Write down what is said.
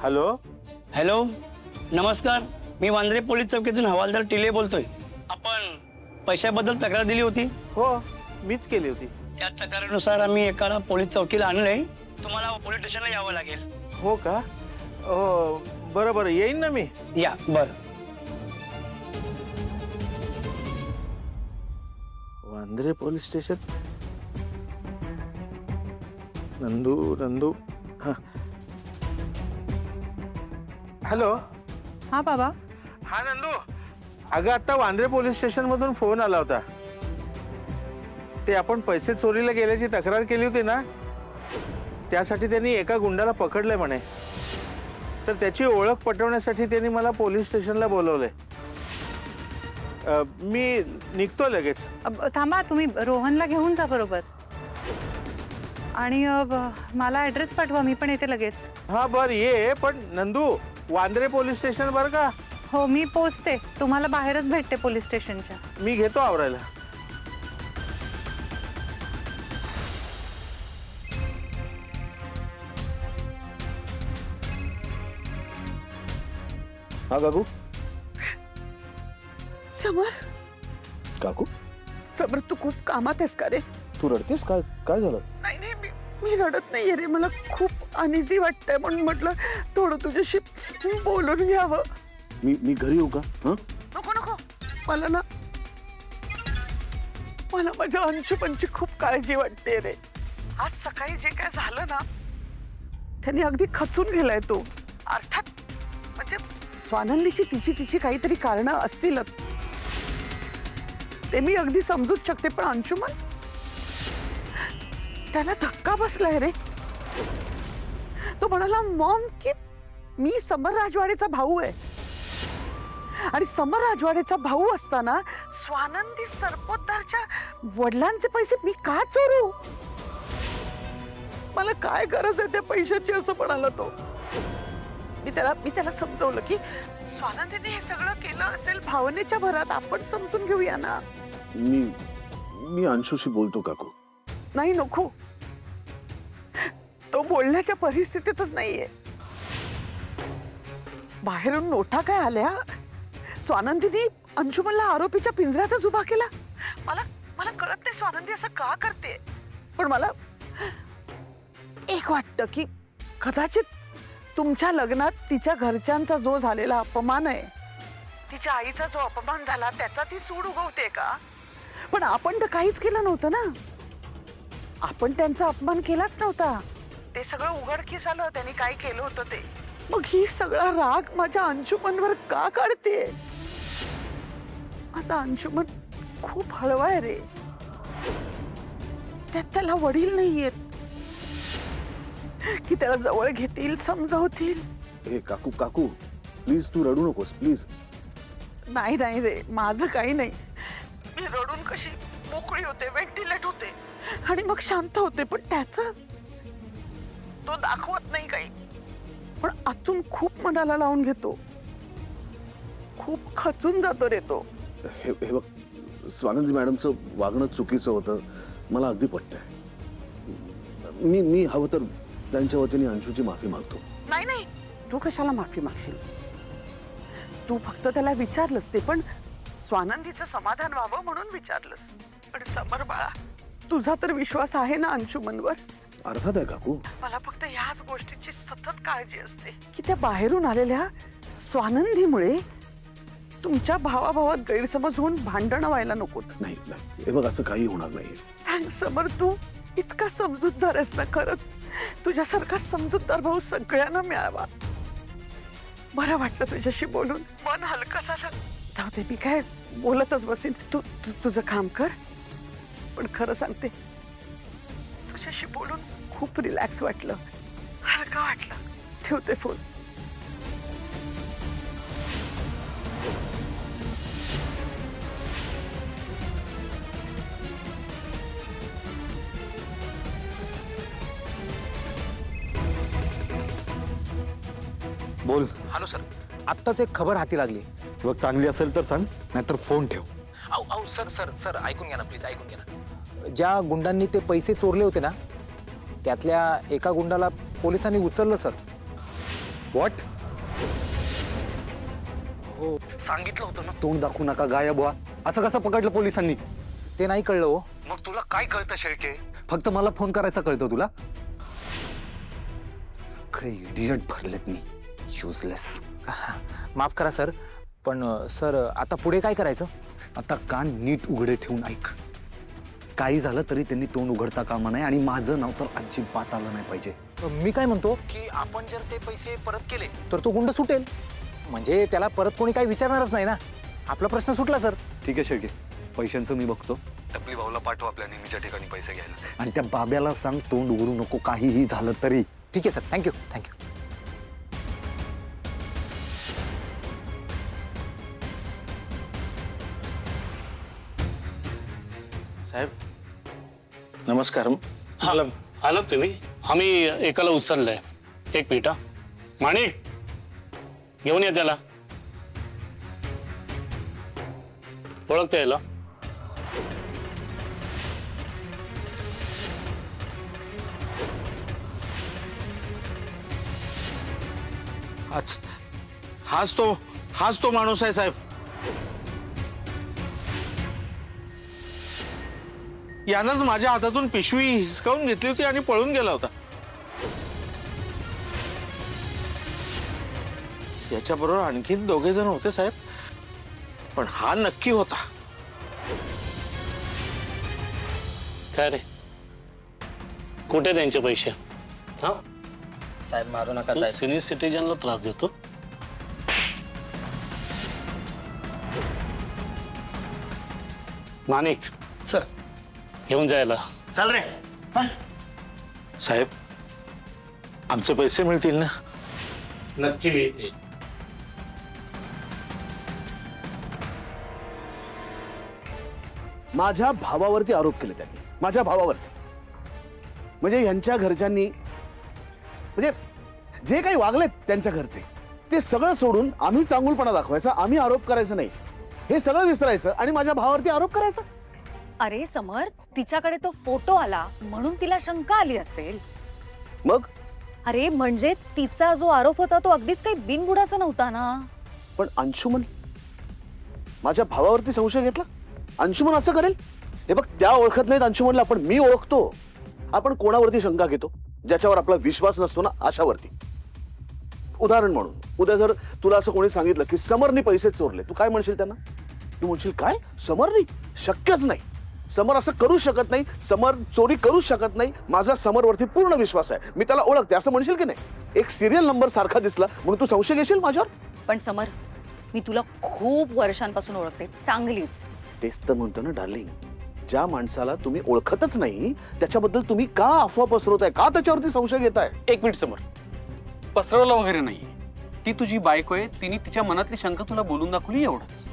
Hello hello, नमस्कार. मी Vandre police चौकीतून हवालदार till बोलतोय. आपण पैशाबद्दल तक्रार दिली होती. हो, मीच केली होती. त्या तक्रारीनुसार आम्ही एकाला पोलीस चौकीला आणलंय. तुम्हाला पोलीस स्टेशनला यावं लागेल. हो का? हो, बरं बरं, येईन ना मी. या. बर. Bandra police station. नंदू नंदू. हा. हॅलो. हा बाबा. हा नंदू. अगं आता वांद्रे पोलीस स्टेशन मधून फोन आला होता. ते आपण पैसे चोरीला गेल्याची तक्रार केली होती ना, त्यासाठी त्यांनी एका गुंडाला पकडलंय म्हणे. तर त्याची ओळख पटवण्यासाठी त्यांनी मला पोलीस स्टेशनला बोलवलंय. मी निघतो लगेच. थांबा, तुम्ही रोहनला घेऊन जा बरोबर. आणि मला ॲड्रेस पाठवा, मी पण येते लगेच. हा बर ये, पण नंदू वांद्रे पोलीस स्टेशन बर का? हो, मी पोचते. तुम्हाला बाहेरच भेटते पोलीस स्टेशनच्या. मी घेतो आवरायला. हा काकू. समर, काकू समर तू खूप कामात आहेस का रे? तू रडतेस? काय काय झालं? नाही नाही, मी रडत नाहीये रे. मला खूप अनइझी वाटतंय म्हणून म्हटलं थोडं तुझ्याशी बोलून घ्यावं. मी घरी येऊ का? नको नको, मला माझ्या अंशुपंची खूप काळजी वाटते रे. आज सकाळी जे काय झालं ना, त्यांनी अगदी खचून गेलाय तो. अर्थात म्हणजे स्वानंदीची तिची काहीतरी कारणं असतीलच, ते मी अगदी समजूच शकते. पण अंशुमन, त्याला धक्का बसलाय रे. तो म्हणाला मॉम की मी समर राजवाडेचा भाऊ आहे, आणि समर राजवाडेचा भाऊ असताना स्वानंदी सरपोतदारच्या वडिलांचे पैसे मी का चोरू? मला काय गरज आहे त्या पैशाची, असं म्हणाला तो. मी त्याला समजवलं की स्वानंदीने हे सगळं केलं असेल भावनेच्या भरात, आपण समजून घेऊया ना. मी अंशुशी बोलतो काकू. नाही नको, तो बोलण्याच्या परिस्थितीतच नाहीये. बाहेरून नोटा काय आल्या, स्वानंदीने अंशुमनला आरोपीच्या पिंजऱ्यातच उभा केला. मला कळत नाही स्वानंदी असं का करते. पण मला एक वाटतं की कदाचित तुमच्या लग्नात तिच्या घरच्यांचा जो झालेला अपमान आहे, तिच्या आईचा जो अपमान झाला, त्याचा ती सूड उगवते का? पण आपण तर काहीच केलं नव्हतं ना. आपण त्यांचा अपमान केलाच नव्हता. ते सगळं उघडकीस आलं त्यांनी काय केलं होतं ते. मग ही सगळा राग माझ्या अंशुमनवर का काढते? माझा अंशुमन खूप हळवा आहे रे. त्याला वडील नाहीयेत की त्याला जवळ घेतील, समजावतील. हे काकू काकू प्लीज, तू रडू नकोस प्लीज. नाही नाही रे, माझं काही नाही. मी रडून कशी मोकळी होते, व्हेंटिलेट होते आणि मग शांत होते. पण त्याचं तो दाखवत नाही काही, पण आतून खूप मनाला लावून घेतो. खूप खचून जातो रे तो. हे बघ, स्वानंदी मॅडमचं वागणं चुकीचं होतं, मला अगदी पटतंय. मी हवं तर त्यांच्या वतीने अंशूची माफी मागतो. नाही नाही, तू कशाला माफी मागशील? तू फक्त त्याला विचारलंस, ते पण स्वानंदीचं समाधान व्हावं म्हणून विचारलंस. पण समर बाळा, तुझा तर विश्वास आहे ना अंशुमनवर? अर्थात आहे काकू. मला फक्त ह्याच गोष्टीची सतत काळजी असते की त्या बाहेरून आलेल्या स्वानंदीमुळे तुमच्या भावाभावात गैरसमज होऊन भांडणं व्हायला नको. नाही, हे बघ, असं काही होणार नाही. थँक्स समर, तू इतका समजूतदार आहेस ना. खरंच तुझ्यासारखा समजूतदार भाऊ सगळ्यांना मिळावा. बरं वाटलं तुझ्याशी बोलून, मन हलकं झालं. जाऊ दे, मी काय बोलतच बसेन. तुझं काम कर. पण खरं सांगते, तुझ्याशी बोलून खूप रिलॅक्स वाटलं, हलकं वाटलं. ठेवते फोन. बोल. हॅलो सर, आत्ताच एक खबर हाती लागली. बघ, चांगली असेल तर सांग, नाहीतर फोन ठेव. औ सर सर सर ऐकून घ्या ना प्लीज, ऐकून घ्या ना. ज्या गुंडांनी ते पैसे चोरले होते ना, त्यातल्या एका गुंडाला पोलिसांनी उचललं सर. व्हॉट? हो सांगितलं होतं ना, तोंड दाखवू नका, गायब व्हा. असं कसं पकडलं पोलिसांनी? ते नाही कळलं हो. मग तुला काय कळतं शेळके? फक्त मला फोन करायचा कळतं तुला? सगळे इडियट भरलेत मी, युजलेस. माफ करा सर, पण सर आता पुढे काय करायचं? आता कान नीट उघडे ठेवून ऐक. काही झालं तरी त्यांनी तोंड उघडता कामा नाही आणि माझं नाव तर अजिबात आलं नाही पाहिजे. मी काय म्हणतो की आपण जर ते पैसे परत केले तर तो गुंड सुटेल. म्हणजे त्याला परत कोणी काही विचारणारच नाही ना. आपला प्रश्न सुटला सर. ठीक आहे शेळके, पैशांचं मी बघतो. टपली भाऊला पाठव आपल्या नेहमीच्या ठिकाणी पैसे घ्यायला. आणि त्या बाब्याला सांग तोंड उघडू नको काहीही झालं तरी. ठीक आहे सर, थँक्यू थँक्यू. साहेब नमस्कार. आलात तुम्ही? आम्ही एकाला उचललंय. एक मिनिट. माणिक घेऊन या त्याला. ओळखता यायला? हाच तो माणूस आहे साहेब. यानंच माझ्या हातातून पिशवी हिसकावून घेतली होती आणि पळून गेला होता. त्याच्याबरोबर आणखीन 2 जण होते साहेब, पण हा नक्की होता. काय रे, कुठे त्यांचे पैसे? हा, साहेब मारू नका तू सिनियर सिटीजनला त्रास देतो. माणिक सर. घेऊन जायला. चाल रे. साहेब आमचे पैसे मिळतील ना? नक्की मिळते. माझ्या भावावरती आरोप केले त्यांनी, माझ्या भावावरती. म्हणजे यांच्या घरच्यांनी, म्हणजे जे काही वागलेत त्यांच्या घरचे, ते सगळं सोडून आम्ही चांगुलपणा दाखवायचा, आम्ही आरोप करायचा नाही, हे सगळं विसरायचं आणि माझ्या भावावरती आरोप करायचा. अरे समर, तिच्याकडे तो फोटो आला म्हणून तिला शंका आली असेल. मग अरे म्हणजे तिचा जो आरोप होता तो अगदीच काही बिनबुडाचा नव्हता ना. पण अंशुमन माझ्या भावावरती संशय घेतला? अंशुमन असं करेल? हे बघ, त्या ओळखत नाहीत अंशुमनला, पण मी ओळखतो. आपण कोणावरती शंका घेतो? ज्याच्यावर आपला विश्वास नसतो ना, अशावरती. उदाहरण म्हणून, उद्या जर तुला असं कोणी सांगितलं की समरने पैसे चोरले, तू काय म्हणशील त्यांना? तू म्हणशील काय, समरने? शक्यच नाही, समर असं करू शकत नाही, समर चोरी करू शकत नाही, माझा समरवरती पूर्ण विश्वास आहे, मी त्याला ओळखते, असं म्हणशील की नाही? एक सिरियल नंबर सारखा दिसला म्हणून तू संशय घेशील माझ्यावर? पण समर, मी तुला खूप वर्षांपासून ओळखते, चांगलीच. तेच तर म्हणतो ना डार्लिंग, ज्या माणसाला तुम्ही ओळखतच नाही त्याच्याबद्दल तुम्ही का अफवा पसरवताय, का त्याच्यावरती संशय घेताय? एक मिनिट समोर, पसरवला वगैरे नाहीये. ती तुझी बायको आहे, तिने तिच्या मनातली शंका तुला बोलून दाखवली, एवढंच.